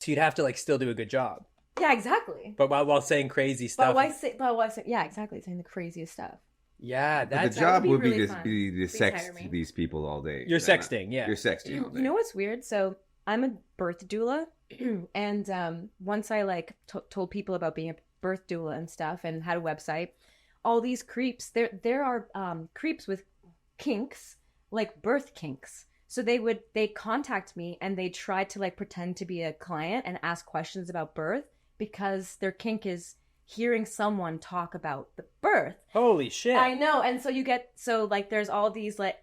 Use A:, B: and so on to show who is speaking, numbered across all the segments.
A: So you'd have to like still do a good job,
B: Yeah, exactly.
A: but while saying crazy
B: But
A: stuff.
B: why say? Yeah, exactly. Saying the craziest stuff.
A: Yeah,
C: But
A: that's
C: the job
B: be
C: would
B: really
C: be
B: fun.
C: to
B: Please
C: sext
B: hire me.
C: these people all day.
A: you're
C: Is that
A: sexting.
C: not-
A: Yeah,
C: You're sexting all day.
B: You know what's weird? So I'm a birth doula, and once I like told people about being a birth doula and stuff, and had a website, all these creeps. There are creeps with kinks, like birth kinks. So they contact me and they try to like pretend to be a client and ask questions about birth because their kink is hearing someone talk about the birth.
A: holy shit.
B: I know, and so like there's all these like.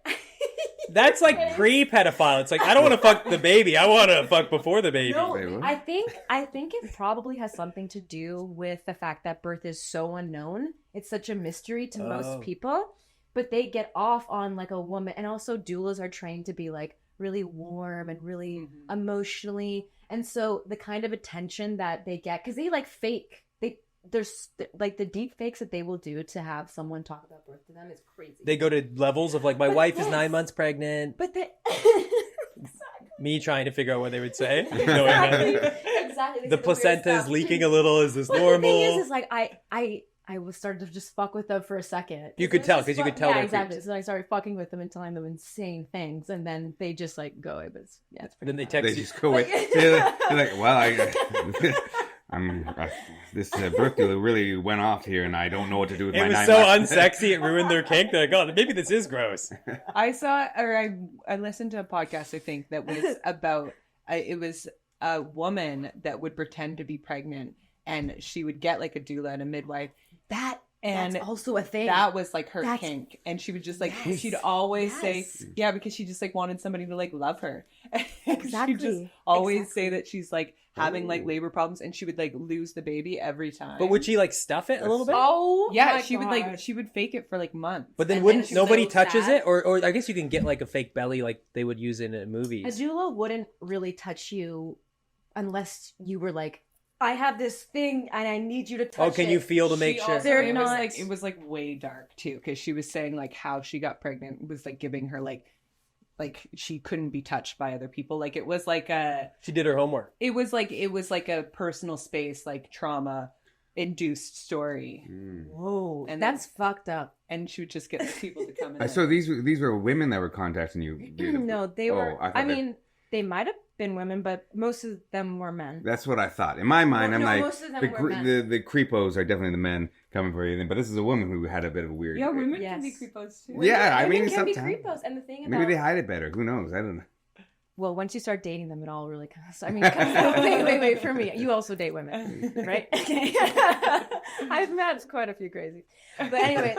A: That's like pre-pedophile. It's like, I don't want to fuck the baby. I want to fuck before the baby.
B: No,
C: Wait, what?
B: I think it probably has something to do with the fact that birth is so unknown. It's such a mystery to
A: Oh.
B: most people, but they get off on like a woman, and also doulas are trained to be like really warm and really emotionally, and so the kind of attention that they get because they like fake. There's like the deep fakes that they will do to have someone talk about birth to them is crazy.
A: They go to levels of like, my
B: But
A: wife is
B: yes.
A: 9 months pregnant.
B: but they
A: Me trying to figure out what they would say.
B: exactly.
A: Knowing
B: Exactly. They
A: the
B: say weird
A: placenta is
B: stuff.
A: leaking a little. Is this
B: But
A: normal?
B: the thing is like I was started to just fuck with them for a second.
A: You could tell, 'cause you could tell
B: Yeah,
A: they're
B: exactly.
A: creeps.
B: So I started fucking with them and telling them insane things, and then they just like go away. But yeah, it's pretty
A: Then they
B: fun.
A: text
C: They
A: you.
C: just go away. They're like, well, this birth doula really went off here, and I don't know what to do with
A: It
C: my
A: was
C: 9
A: so
C: months.
A: unsexy, it ruined their kink. They're like, oh, maybe this is gross.
D: I listened to a podcast, I think, that was about it was a woman that would pretend to be pregnant, and she would get like a doula and a midwife.
B: That's also a thing.
D: That was like her
B: That's-
D: kink, and she would just like
B: Yes.
D: she'd always
B: Yes.
D: say, yeah, because she just like wanted somebody to like love her.
B: Exactly.
D: She'd just always
B: Exactly.
D: say that she's like having like
C: Ooh.
D: labor problems, and she would like lose the baby every time.
A: But would she like stuff it a little bit?
B: Oh
D: Yeah,
B: my
D: she would
B: God.
D: like she would fake it for like months.
A: But then
B: and
A: wouldn't
B: then she was
A: nobody
B: so
A: touches
B: sad.
A: it? Or I guess you can get like a fake belly like they would use in
B: A
A: movies.
B: doula wouldn't really touch you unless you were like, I have this thing and I need you to touch
A: Oh, can
B: it.
A: you feel to
D: She
A: make sure?
D: also-
B: They're
D: it
B: not-
D: was like it was like way dark too, because she was saying like how she got pregnant was like giving her like she couldn't be touched by other people. Like it was like
A: She did her homework.
D: it was like a personal space, like trauma induced story.
B: Whoa,
D: And
B: that's fucked up.
D: And she would just get people to come in.
C: I saw these were women that were contacting you.
B: No, they were.
C: I thought
B: I
C: that-
B: mean, they might have been women, but most of them were men.
C: That's what I thought. In my mind, I'm
B: No,
C: like,
B: most of them were men.
C: the creepos are definitely the men coming for you. But this is a woman who had a bit of a weird.
D: Yeah, women
B: Yes.
D: can be creepos too.
C: Yeah, I
B: Women
C: mean,
B: can be
C: sometimes.
B: creepos, and the thing about
C: Maybe they hide it better. Who knows? I don't know.
B: well, once you start dating them, it all really comes. I mean, wait for me. You also date women, right? I've met quite a few crazies, but anyway,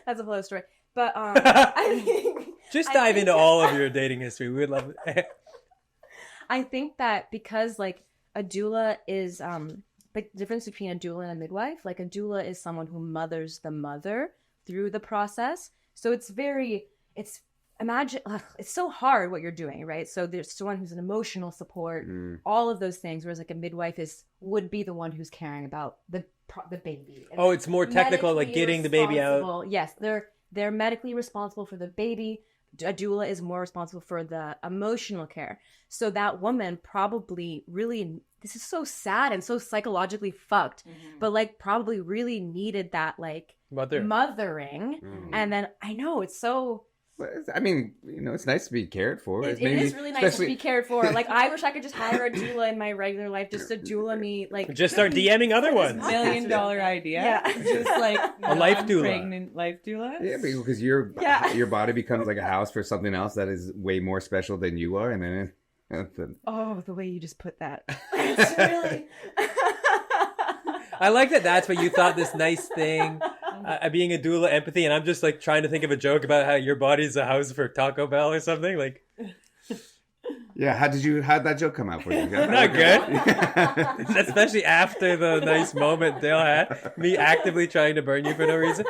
B: that's a whole other story. But I think
A: Just
B: I
A: dive
B: think-
A: into all of your dating history. We would love it.
B: I think that because like a doula is like the difference between a doula and a midwife, like a doula is someone who mothers the mother through the process. So it's so hard what you're doing, right? So there's someone who's an emotional support, all of those things, whereas like a midwife would be the one who's caring about the baby. And
A: Oh, it's more technical, like
B: medically
A: getting the baby out.
B: responsible. Yes, they're medically responsible for the baby. A doula is more responsible for the emotional care. So that woman probably really, this is so sad and so psychologically fucked, but like probably really needed that like
A: Mother.
B: mothering. And then I know it's so,
C: I mean, it's nice to be cared for.
B: it
C: Maybe-
B: is really nice to be cared for. Like I wish I could just hire a doula in my regular life just to doula me. Like
A: Just start DMing other ones.
D: $1 million idea.
B: Yeah.
D: Just like
A: A life doula.
D: pregnant life doula.
C: Yeah, because your
B: Yeah.
C: your body becomes like a house for something else that is way more special than you are, and then
B: oh, the way you just put that. It's really.
A: I like that that's what you thought, this nice thing. Being a doula, empathy, and I'm just like trying to think of a joke about how your body's a house for Taco Bell or something. Like,
C: yeah. How'd that joke come out for you?
A: not good. Especially after the nice moment Dale had. Me actively trying to burn you for no reason.